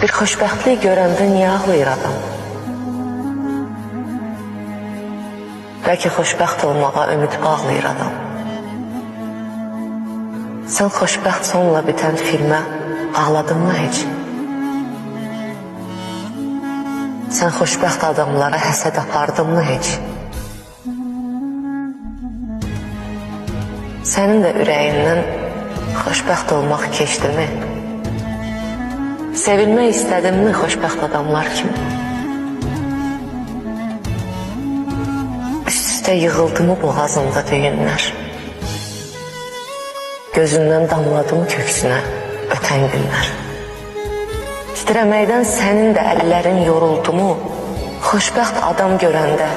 Bir xoşbəxtlik görəndə niyə ağlayır adam? Bəlkə xoşbəxt olmağa ümid bağlayır adam. Sən xoşbəxt sonla bitən filmə ağladın mı heç? Sən xoşbəxt adamlara həsəd apardın mı heç? Sənin də ürəyindən xoşbəxt olmaq keçdi mi? Sevilmək istədin mi xoşbəxt adamlar kimi? Üst-üstə yığıldı mı boğazında düyünlər? Gözündən damladı mı köksünə ötən günlər? Titrəməkdən sənin də əllərin yoruldu mu? Xoşbəxt adam görəndə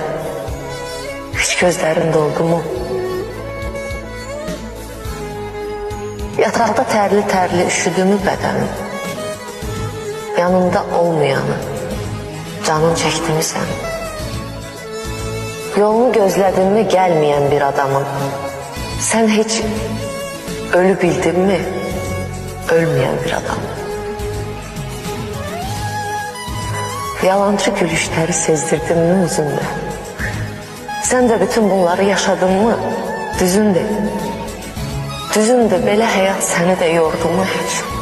heç gözlərin doldu mu? Yataqda tərli-tərli üşüdü mü bədənin? Yanında olmayanı canın çəkdi mi sən? Yolunu gözlədin mi gəlməyən bir adamın? Sən heç ölü bildin mi ölməyən bir adam? Yalancı gülüşləri sezdirdin mi özündə? Sən də bütün bunları yaşadın mı? Düzündür. Düzündür, belə həyat səni də yordu mu heç?